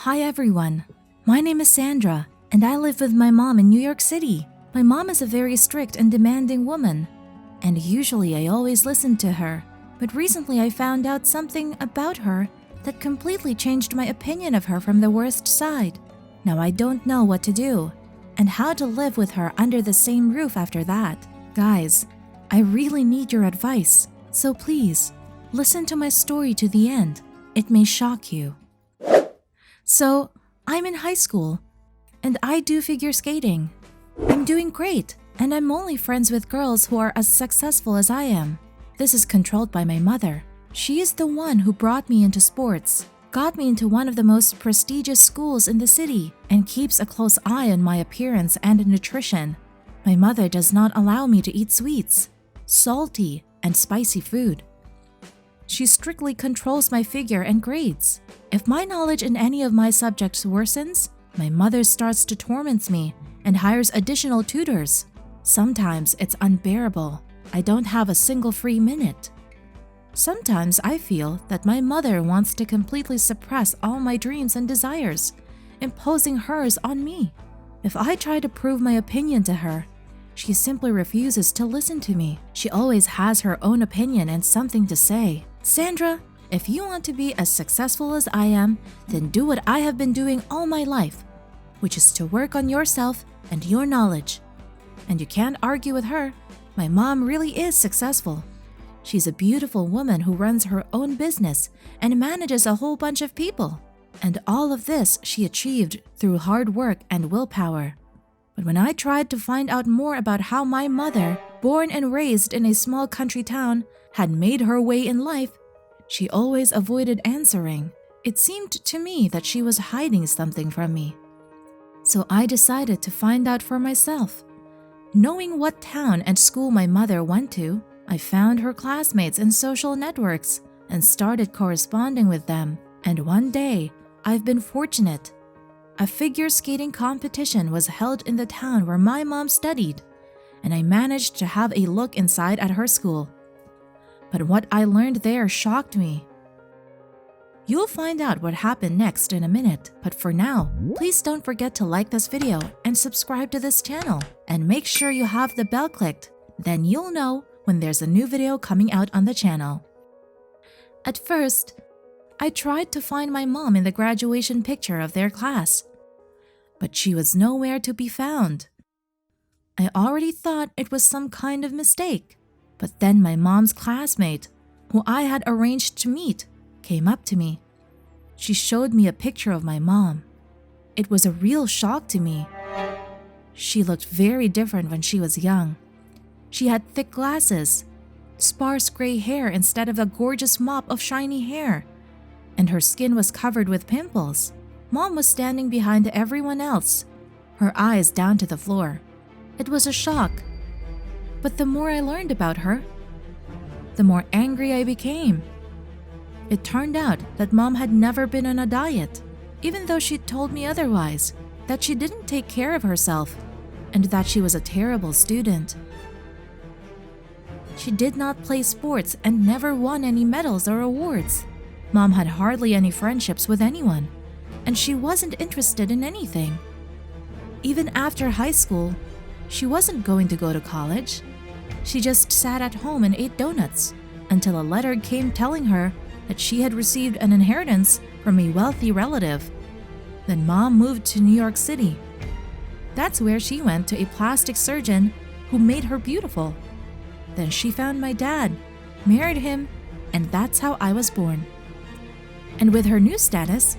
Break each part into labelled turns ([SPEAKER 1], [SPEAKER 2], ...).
[SPEAKER 1] Hi everyone, my name is Sandra and I live with my mom in New York City. My mom is a very strict and demanding woman, and usually I always listen to her. But recently I found out something about her that completely changed my opinion of her from the worst side. Now I don't know what to do and how to live with her under the same roof after that. Guys, I really need your advice, so please, listen to my story to the end. It may shock you. So, I'm in high school, and I do figure skating. I'm doing great, and I'm only friends with girls who are as successful as I am. This is controlled by my mother. She is the one who brought me into sports, got me into one of the most prestigious schools in the city, and keeps a close eye on my appearance and nutrition. My mother does not allow me to eat sweets, salty, and spicy food. She strictly controls my figure and grades. If my knowledge in any of my subjects worsens, my mother starts to torment me and hires additional tutors. Sometimes it's unbearable. I don't have a single free minute. Sometimes I feel that my mother wants to completely suppress all my dreams and desires, imposing hers on me. If I try to prove my opinion to her, she simply refuses to listen to me. She always has her own opinion and something to say. Sandra, if you want to be as successful as I am, then do what I have been doing all my life, which is to work on yourself and your knowledge. And you can't argue with her. My mom really is successful. She's a beautiful woman who runs her own business and manages a whole bunch of people. And all of this she achieved through hard work and willpower. But when I tried to find out more about how my mother, born and raised in a small country town, had made her way in life, she always avoided answering. It seemed to me that she was hiding something from me. So I decided to find out for myself. Knowing what town and school my mother went to, I found her classmates in social networks and started corresponding with them. And one day, I've been fortunate. A figure skating competition was held in the town where my mom studied, and I managed to have a look inside at her school. But what I learned there shocked me. You'll find out what happened next in a minute, but for now, please don't forget to like this video and subscribe to this channel, and make sure you have the bell clicked. Then you'll know when there's a new video coming out on the channel. At first, I tried to find my mom in the graduation picture of their class, but she was nowhere to be found. I already thought it was some kind of mistake, but then my mom's classmate, who I had arranged to meet, came up to me. She showed me a picture of my mom. It was a real shock to me. She looked very different when she was young. She had thick glasses, sparse gray hair instead of a gorgeous mop of shiny hair, and her skin was covered with pimples. Mom was standing behind everyone else, her eyes down to the floor. It was a shock. But the more I learned about her, the more angry I became. It turned out that Mom had never been on a diet, even though she told me otherwise, that she didn't take care of herself, and that she was a terrible student. She did not play sports and never won any medals or awards. Mom had hardly any friendships with anyone, and she wasn't interested in anything. Even after high school, she wasn't going to go to college. She just sat at home and ate donuts until a letter came telling her that she had received an inheritance from a wealthy relative. Then Mom moved to New York City. That's where she went to a plastic surgeon who made her beautiful. Then she found my dad, married him, and that's how I was born. And with her new status,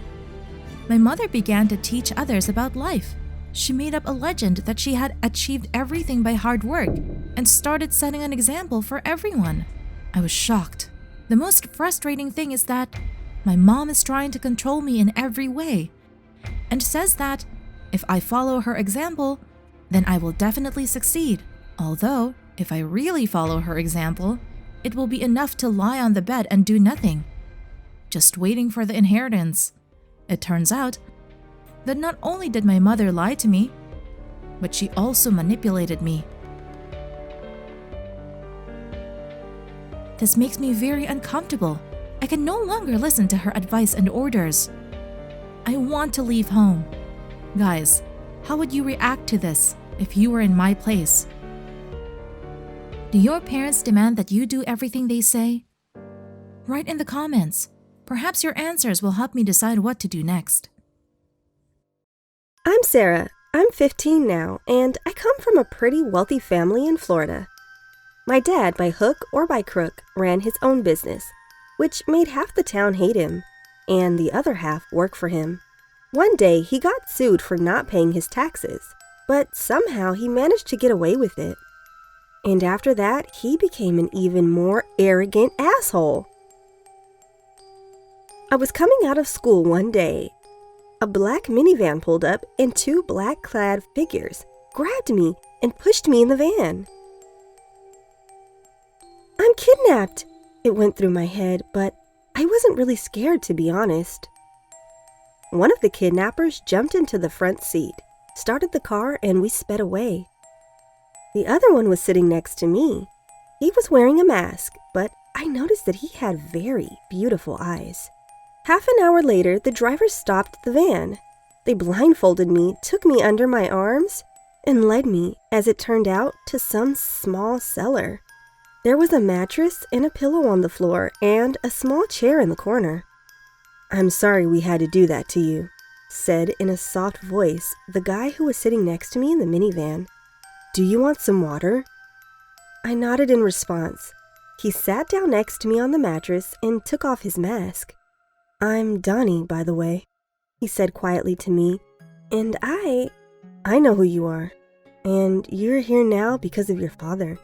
[SPEAKER 1] my mother began to teach others about life. She made up a legend that she had achieved everything by hard work and started setting an example for everyone. I was shocked. The most frustrating thing is that my mom is trying to control me in every way and says that if I follow her example, then I will definitely succeed. Although, if I really follow her example, it will be enough to lie on the bed and do nothing, just waiting for the inheritance. It turns out that not only did my mother lie to me, but she also manipulated me. This makes me very uncomfortable. I can no longer listen to her advice and orders. I want to leave home. Guys, how would you react to this if you were in my place? Do your parents demand that you do everything they say? Write in the comments. Perhaps your answers will help me decide what to do next.
[SPEAKER 2] I'm Sarah. I'm 15 now, and I come from a pretty wealthy family in Florida. My dad, by hook or by crook, ran his own business, which made half the town hate him, and the other half work for him. One day, he got sued for not paying his taxes, but somehow he managed to get away with it. And after that, he became an even more arrogant asshole. I was coming out of school one day. A black minivan pulled up and two black-clad figures grabbed me and pushed me in the van. "I'm kidnapped," it went through my head, but I wasn't really scared, to be honest. One of the kidnappers jumped into the front seat, started the car, and we sped away. The other one was sitting next to me. He was wearing a mask, but I noticed that he had very beautiful eyes. Half an hour later, the driver stopped the van. They blindfolded me, took me under my arms, and led me, as it turned out, to some small cellar. There was a mattress and a pillow on the floor and a small chair in the corner. "I'm sorry we had to do that to you," said in a soft voice the guy who was sitting next to me in the minivan. "Do you want some water?" I nodded in response. He sat down next to me on the mattress and took off his mask. "I'm Donnie, by the way," he said quietly to me, "and I know who you are, and you're here now because of your father.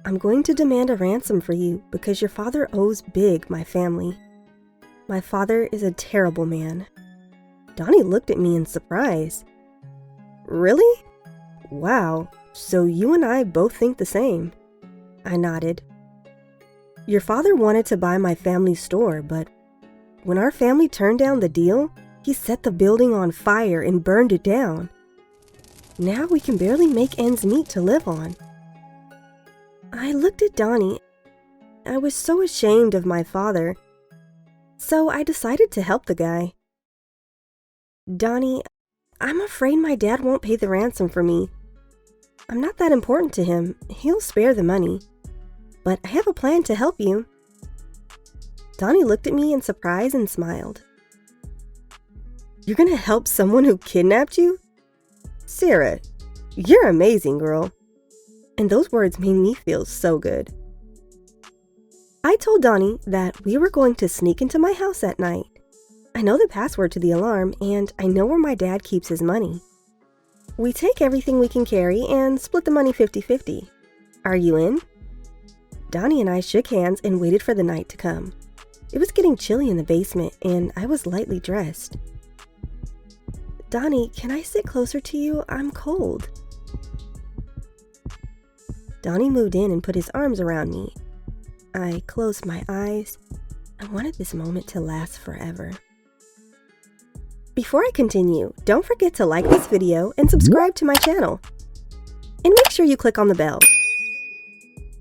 [SPEAKER 2] I'm going to demand a ransom for you because your father owes big my family. My father is a terrible man." Donnie looked at me in surprise. "Really? Wow, so you and I both think the same." I nodded. "Your father wanted to buy my family's store, but when our family turned down the deal, he set the building on fire and burned it down. Now we can barely make ends meet to live on." I looked at Donnie. I was so ashamed of my father, so I decided to help the guy. "Donnie, I'm afraid my dad won't pay the ransom for me. I'm not that important to him. He'll spare the money. But I have a plan to help you." Donnie looked at me in surprise and smiled. "You're gonna help someone who kidnapped you? Sarah, you're amazing, girl." And those words made me feel so good. I told Donnie that we were going to sneak into my house at night. I know the password to the alarm, and I know where my dad keeps his money. We take everything we can carry and split the money 50-50. Are you in? Donnie and I shook hands and waited for the night to come. It was getting chilly in the basement, and I was lightly dressed. "Donnie, can I sit closer to you? I'm cold." Donnie moved in and put his arms around me. I closed my eyes. I wanted this moment to last forever. Before I continue, don't forget to like this video and subscribe to my channel. And make sure you click on the bell,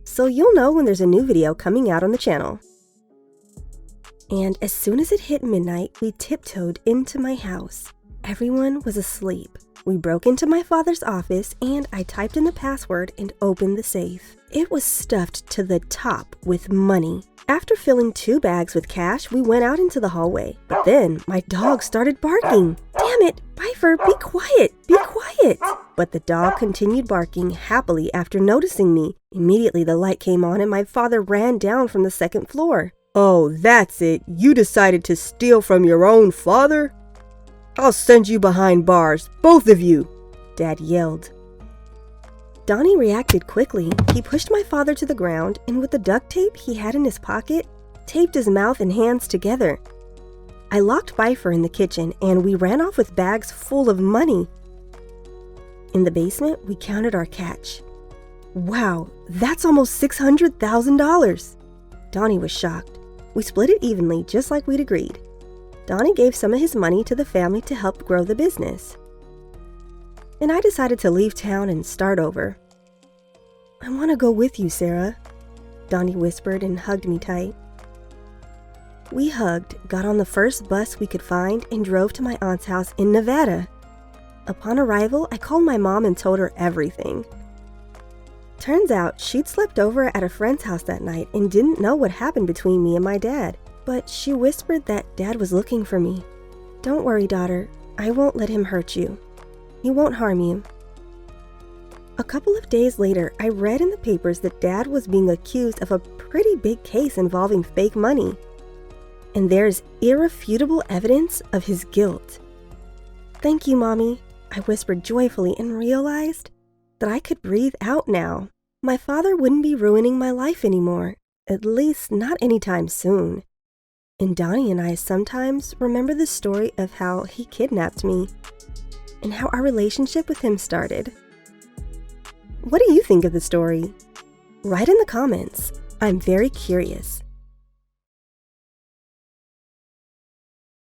[SPEAKER 2] so you'll know when there's a new video coming out on the channel. And as soon as it hit midnight, we tiptoed into my house. Everyone was asleep. We broke into my father's office and I typed in the password and opened the safe. It was stuffed to the top with money. After filling 2 bags with cash, we went out into the hallway. But then my dog started barking. "Damn it, Pfeiffer, be quiet, be quiet." But the dog continued barking happily after noticing me. Immediately the light came on and my father ran down from the 2nd floor. "Oh, that's it. You decided to steal from your own father? I'll send you behind bars, both of you," Dad yelled. Donnie reacted quickly. He pushed my father to the ground and with the duct tape he had in his pocket, taped his mouth and hands together. I locked Pfeiffer in the kitchen and we ran off with bags full of money. In the basement, we counted our catch. Wow, that's almost $600,000. Donnie was shocked. We split it evenly, just like we'd agreed. Donnie gave some of his money to the family to help grow the business. And I decided to leave town and start over. "I want to go with you, Sarah," Donnie whispered and hugged me tight. We hugged, got on the first bus we could find, and drove to my aunt's house in Nevada. Upon arrival, I called my mom and told her everything. Turns out she'd slept over at a friend's house that night and didn't know what happened between me and my dad, but she whispered that Dad was looking for me. "Don't worry, daughter. I won't let him hurt you. He won't harm you." A couple of days later, I read in the papers that Dad was being accused of a pretty big case involving fake money. And there's irrefutable evidence of his guilt. "Thank you, Mommy," I whispered joyfully and realized that I could breathe out now. My father wouldn't be ruining my life anymore, at least not anytime soon. And Donnie and I sometimes remember the story of how he kidnapped me and how our relationship with him started. What do you think of the story? Write in the comments. I'm very curious.